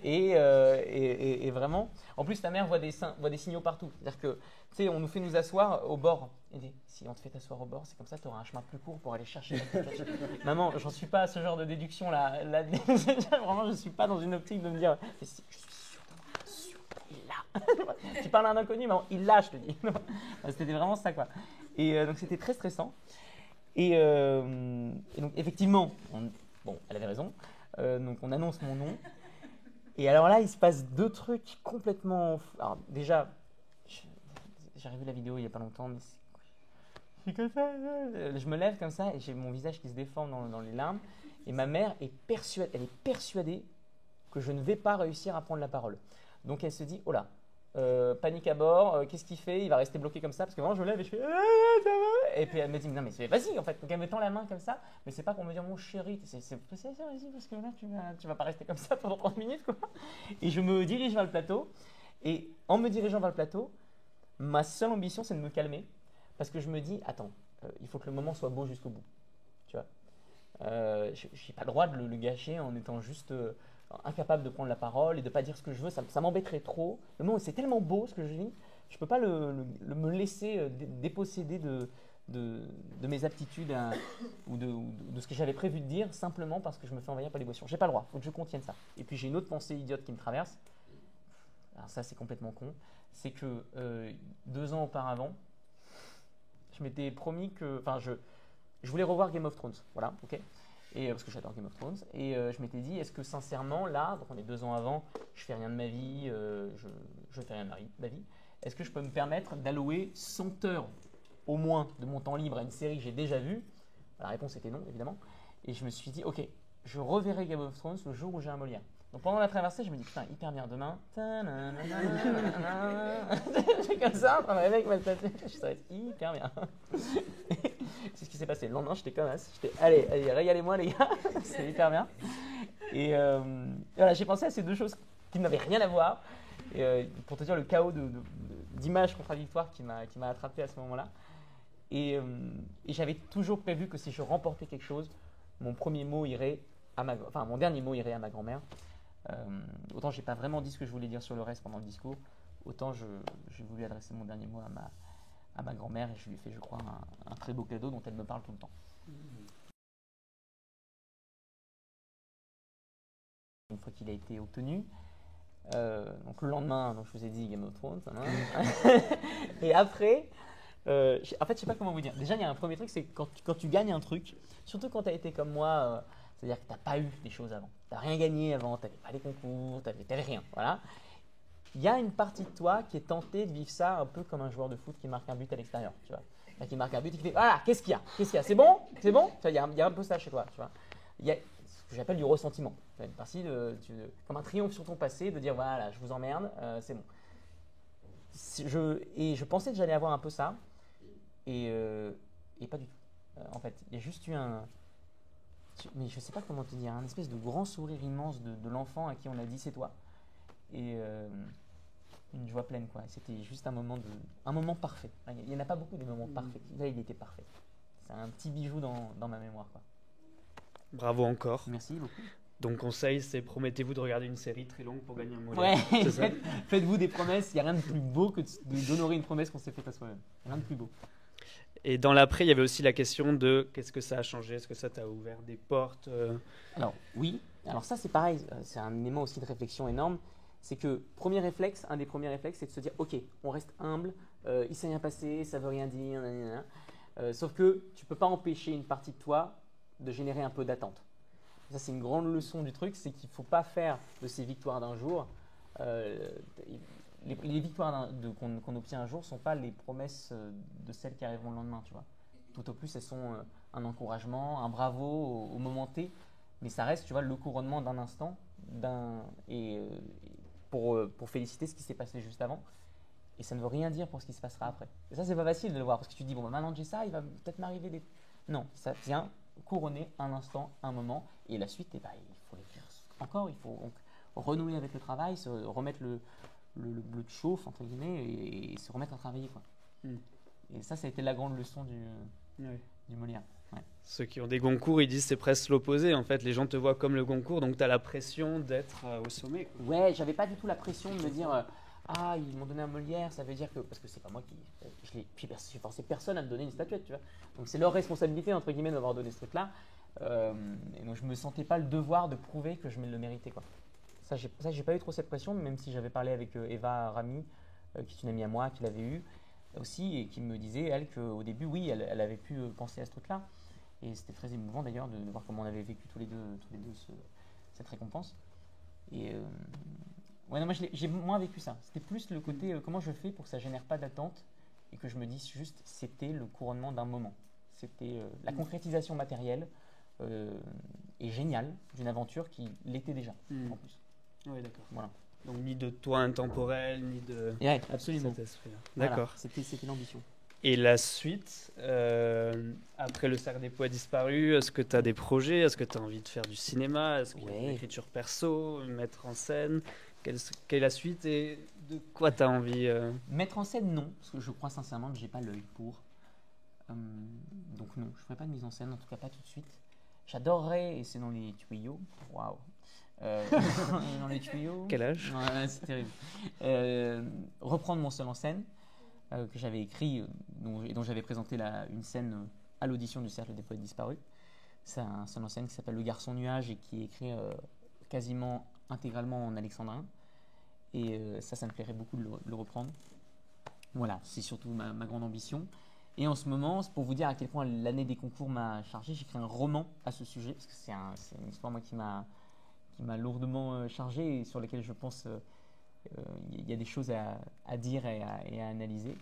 Et vraiment, en plus ta mère voit des signaux partout. C'est-à-dire que, tu sais, on nous fait nous asseoir au bord. Elle dit, si on te fait t'asseoir au bord, c'est comme ça, tu auras un chemin plus court pour aller chercher. Maman, j'en suis pas à ce genre de déduction là. Vraiment, je suis pas dans une optique de me dire, je suis tu parles à un inconnu, mais il l'a, je te dis. C'était vraiment ça, quoi. Et donc, c'était très stressant. Et donc, effectivement, elle avait raison. Donc, on annonce mon nom. Et alors là, il se passe deux trucs complètement. Alors, déjà, j'ai revu la vidéo il n'y a pas longtemps, mais c'est comme ça. Je me lève comme ça et j'ai mon visage qui se déforme dans les larmes. Et ma mère est persuadée que je ne vais pas réussir à prendre la parole. Donc, elle se dit, oh là. Panique à bord, qu'est-ce qu'il fait? Il va rester bloqué comme ça parce que vraiment je me lève et je fais et puis elle me dit non mais vas-y en fait, donc elle me tend la main comme ça, mais c'est pas pour me dire mon chéri, c'est vas-y parce que là tu vas pas rester comme ça pendant 30 minutes quoi. Et je me dirige vers le plateau et en me dirigeant vers le plateau, ma seule ambition c'est de me calmer parce que je me dis attends, il faut que le moment soit beau jusqu'au bout, tu vois. J'ai pas le droit de le gâcher en étant juste incapable de prendre la parole et de pas dire ce que je veux, ça m'embêterait trop. Le moment où c'est tellement beau ce que je dis, je peux pas me laisser déposséder de mes aptitudes ou de ce que j'avais prévu de dire simplement parce que je me fais envahir par l'émotion. J'ai pas le droit, faut que je contienne ça. Et puis j'ai une autre pensée idiote qui me traverse. Alors ça c'est complètement con, c'est que 2 ans auparavant, je m'étais promis que, enfin je voulais revoir Game of Thrones, voilà, ok. Et, parce que j'adore Game of Thrones. Et je m'étais dit, est-ce que sincèrement, là, donc on est 2 ans avant, je fais rien de ma vie, je fais rien de ma vie, est-ce que je peux me permettre d'allouer 100 heures au moins de mon temps libre à une série que j'ai déjà vue? La réponse était non, évidemment. Et je me suis dit, ok, je reverrai Game of Thrones le jour où j'ai un Molière. Donc pendant la traversée, je me dis, putain, hyper bien demain. J'ai comme ça, en train de rêver avec ma statue. Je serais hyper bien. C'est ce qui s'est passé. Le lendemain, j'étais comme ça. Allez, régalez-moi les gars. C'est hyper bien. Et voilà, j'ai pensé à ces deux choses qui n'avaient rien à voir. Et pour te dire le chaos de d'images contradictoires qui m'a attrapé à ce moment-là. Et j'avais toujours prévu que si je remportais quelque chose, mon dernier mot irait à ma grand-mère. Autant j'ai pas vraiment dit ce que je voulais dire sur le reste pendant le discours, autant j'ai voulu adresser mon dernier mot à ma grand-mère et je lui ai fait, je crois, un très beau cadeau dont elle me parle tout le temps. Une fois qu'il a été obtenu, donc le lendemain, donc je vous ai dit Game of Thrones, et après, en fait, je sais pas comment vous dire. Déjà, il y a un premier truc, c'est quand tu gagnes un truc, surtout quand tu as été comme moi, c'est-à-dire que tu n'as pas eu des choses avant, tu n'as rien gagné avant, tu n'avais pas les concours, tu n'avais rien, voilà. Il y a une partie de toi qui est tentée de vivre ça un peu comme un joueur de foot qui marque un but à l'extérieur, tu vois. Enfin, qui marque un but et qui fait voilà, qu'est-ce qu'il y a, c'est bon, tu vois, il y a un peu ça chez toi, tu vois. Il y a ce que j'appelle du ressentiment. Une partie comme un triomphe sur ton passé, de dire voilà, je vous emmerde, c'est bon. Je pensais que j'allais avoir un peu ça, et pas du tout. En fait, il y a juste eu mais je sais pas comment te dire, un espèce de grand sourire immense de l'enfant à qui on a dit c'est toi, et une joie pleine, quoi. C'était juste un moment parfait. Il n'y en a pas beaucoup des moments parfaits. Là, il était parfait. C'est un petit bijou dans ma mémoire, quoi. Bravo encore. Merci beaucoup. Donc conseil, c'est promettez-vous de regarder une série très longue pour gagner un Molière. Ouais, c'est ça. Faites-vous des promesses. Il n'y a rien de plus beau que d'honorer une promesse qu'on s'est faite à soi-même. Rien de plus beau. Et dans l'après, il y avait aussi la question de qu'est-ce que ça a changé? Est-ce que ça t'a ouvert des portes? Alors oui, alors ça c'est pareil, c'est un élément aussi de réflexion énorme. C'est que un des premiers réflexes, c'est de se dire ok, on reste humble, il s'est rien passé, ça veut rien dire, sauf que tu peux pas empêcher une partie de toi de générer un peu d'attente. Ça c'est une grande leçon du truc, c'est qu'il faut pas faire de ces victoires d'un jour. Les victoires qu'on obtient un jour ne sont pas les promesses de celles qui arriveront le lendemain, tu vois. Tout au plus, elles sont un encouragement, un bravo au moment T, mais ça reste, tu vois, le couronnement d'un instant, pour féliciter ce qui s'est passé juste avant, et ça ne veut rien dire pour ce qui se passera après. Et ça, c'est pas facile de le voir, parce que tu te dis, bon, maintenant que j'ai ça, il va peut-être m'arriver des... Non, ça vient couronner un instant, un moment, et la suite, il faut les faire encore, il faut donc renouer avec le travail, se remettre le bleu de chauffe, entre guillemets, et se remettre à travailler, quoi. Et ça a été la grande leçon du Molière. Ouais. Ceux qui ont des Goncourt, ils disent c'est presque l'opposé. En fait, les gens te voient comme le Goncourt, donc tu as la pression d'être au sommet, quoi. Ouais, j'avais pas du tout la pression de me dire ah, ils m'ont donné un Molière, ça veut dire que. Parce que c'est pas moi qui. Puis j'ai forcé personne à me donner une statuette, tu vois. Donc c'est leur responsabilité, entre guillemets, de m'avoir donné ce truc-là. Et donc je me sentais pas le devoir de prouver que je me le méritais, quoi. Ça, j'ai pas eu trop cette pression, même si j'avais parlé avec Eva Rami, qui est une amie à moi, qui l'avait eu aussi, et qui me disait, elle, qu'au début, oui, elle avait pu penser à ce truc-là. Et c'était très émouvant d'ailleurs de voir comment on avait vécu tous les deux cette récompense. Et ouais, non, moi j'ai moins vécu ça. C'était plus le côté comment je fais pour que ça génère pas d'attente et que je me dise juste c'était le couronnement d'un moment. C'était la concrétisation matérielle et géniale d'une aventure qui l'était déjà en plus. Oui, d'accord. Voilà. Donc ni de toi intemporel, ni de ouais, absolument. cet esprit-là. D'accord. Voilà, c'était l'ambition. Et la suite, après le Cercle des Poètes Disparus, est-ce que tu as des projets? Est-ce que tu as envie de faire du cinéma? Est-ce qu'il y a une écriture perso, mettre en scène? Quelle est la suite et de quoi tu as envie Mettre en scène, non, parce que je crois sincèrement que j'ai pas l'œil pour. Donc non, je ferai pas de mise en scène, en tout cas pas tout de suite. J'adorerais, et c'est dans les tuyaux, waouh, dans les tuyaux. Quel âge? Ouais, c'est terrible. Reprendre mon seul en scène, que j'avais écrit et dont j'avais présenté une scène à l'audition du Cercle des Poètes Disparus. C'est un seul en scène qui s'appelle Le Garçon Nuage et qui est écrit quasiment intégralement en alexandrin. Et ça me plairait beaucoup de le reprendre. Voilà, c'est surtout ma grande ambition. Et en ce moment, c'est pour vous dire à quel point l'année des concours m'a chargé, j'ai écrit un roman à ce sujet, parce que c'est une histoire moi, qui m'a lourdement chargé et sur laquelle je pense il y a des choses à dire et à analyser.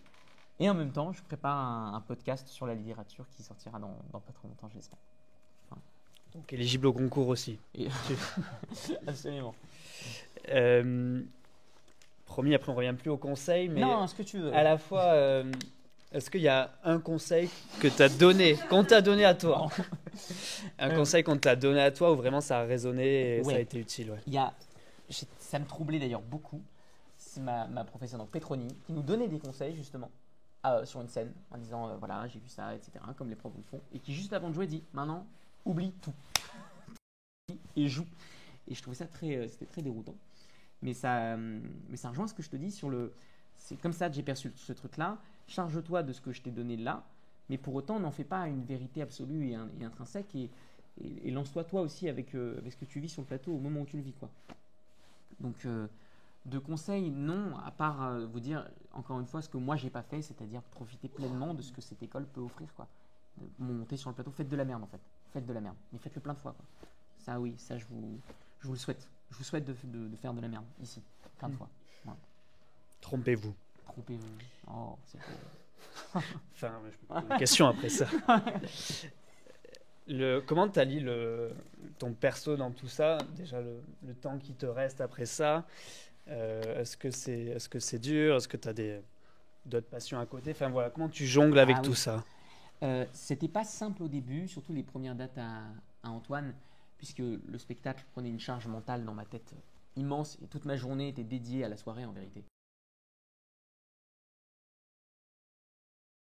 Et en même temps, je prépare un podcast sur la littérature qui sortira dans pas trop longtemps, je l'espère. Enfin. Donc éligible au concours aussi. Absolument. Promis, après on revient plus au conseil, mais non, ce que tu veux. À la fois, est-ce qu'il y a un conseil que qu'on t'a donné à toi, un conseil qu'on t'a donné à toi où vraiment ça a résonné et ça a été utile, ouais. Ça me troublait d'ailleurs beaucoup. c'est ma professeure, donc Petroni, qui nous donnait des conseils justement sur une scène, en disant voilà, j'ai vu ça, etc., comme les profs le font, et qui juste avant de jouer dit maintenant, oublie tout et joue. Et je trouvais ça c'était très déroutant. Mais ça rejoint ce que je te dis sur le. C'est comme ça que j'ai perçu ce truc-là. Charge-toi de ce que je t'ai donné là, mais pour autant, n'en fais pas une vérité absolue et intrinsèque, et lance-toi toi aussi avec ce que tu vis sur le plateau au moment où tu le vis, quoi. Donc, de conseils, non, à part vous dire, encore une fois, ce que moi, j'ai pas fait, c'est-à-dire profiter pleinement de ce que cette école peut offrir, quoi. De monter sur le plateau, faites de la merde, en fait. Faites de la merde, mais faites-le plein de fois, quoi. Ça, oui, ça, je vous le souhaite. Je vous souhaite de faire de la merde, ici, plein de fois. Voilà. Trompez-vous. Trompez-vous. Oh, c'est beau. Enfin, je me pose une question après ça. Comment tu allies ton perso dans tout ça? Déjà, le temps qui te reste après ça. Est-ce que c'est dur? Est-ce que tu as d'autres passions à côté? Enfin, voilà, comment tu jongles avec tout ça? C'était pas simple au début, surtout les premières dates à Antoine, puisque le spectacle prenait une charge mentale dans ma tête immense et toute ma journée était dédiée à la soirée en vérité.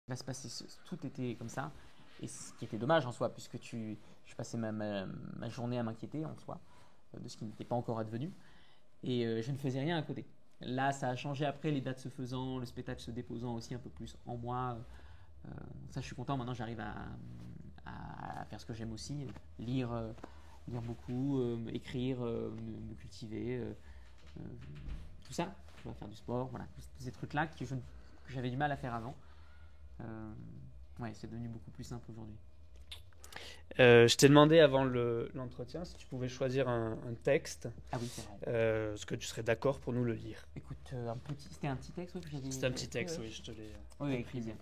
Il va se passer, tout était comme ça, et ce qui était dommage en soi, puisque je passais ma journée à m'inquiéter en soi de ce qui n'était pas encore advenu, et je ne faisais rien à côté. Là, ça a changé après, les dates se faisant, le spectacle se déposant aussi un peu plus en moi. Ça, je suis content. Maintenant, j'arrive à faire ce que j'aime aussi, lire beaucoup, écrire, me cultiver, tout ça. Je vais faire du sport, voilà, tous ces trucs-là que j'avais du mal à faire avant. Ouais, c'est devenu beaucoup plus simple aujourd'hui. Je t'ai demandé avant l'entretien si tu pouvais choisir un texte. Ah oui, c'est vrai. Est-ce que tu serais d'accord pour nous le lire? Écoute, c'était un petit texte, oui, que j'avais. C'était un petit texte, oui, je te l'ai. Oui, avec plaisir.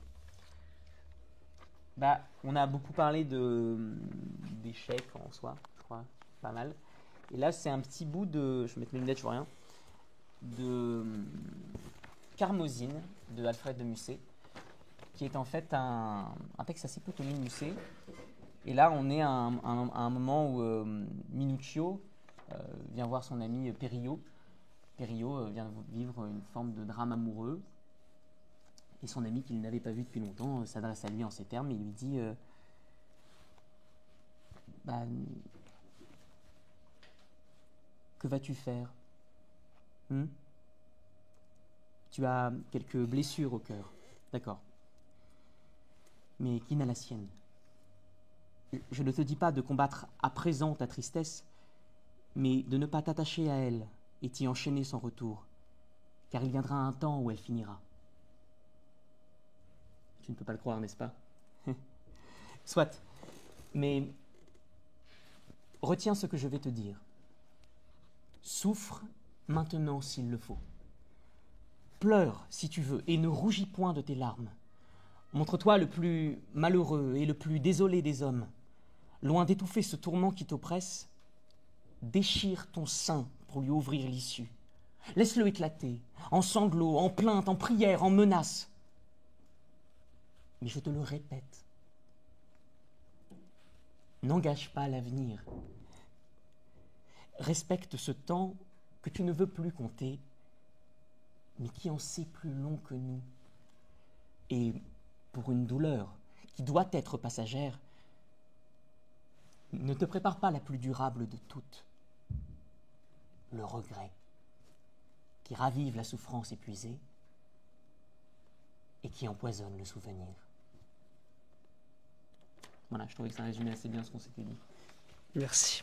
On a beaucoup parlé d'échecs en soi, je crois, pas mal. Et là, c'est un petit bout de, je vais mettre mes lunettes, je vois rien, de Carmosine de Alfred de Musset, qui est en fait un texte assez peu connu de Musset. Et là, on est à un moment où Minuccio vient voir son ami Perillo. Perillo vient vivre une forme de drame amoureux. Et son ami, qu'il n'avait pas vu depuis longtemps, s'adresse à lui en ces termes et lui dit que vas-tu faire? Tu as quelques blessures au cœur, d'accord. Mais qui n'a la sienne? Je ne te dis pas de combattre à présent ta tristesse, mais de ne pas t'attacher à elle et t'y enchaîner sans retour, car il viendra un temps où elle finira. Tu ne peux pas le croire, n'est-ce pas? Soit, mais retiens ce que je vais te dire. Souffre maintenant s'il le faut. Pleure si tu veux et ne rougis point de tes larmes. Montre-toi le plus malheureux et le plus désolé des hommes. Loin d'étouffer ce tourment qui t'oppresse, déchire ton sein pour lui ouvrir l'issue. Laisse-le éclater, en sanglots, en plaintes, en prières, en menaces. Mais je te le répète, n'engage pas l'avenir. Respecte ce temps que tu ne veux plus compter, mais qui en sait plus long que nous. Et pour une douleur qui doit être passagère, ne te prépare pas la plus durable de toutes, le regret, qui ravive la souffrance épuisée et qui empoisonne le souvenir. Voilà, je trouvais que ça résumait assez bien ce qu'on s'était dit. Merci.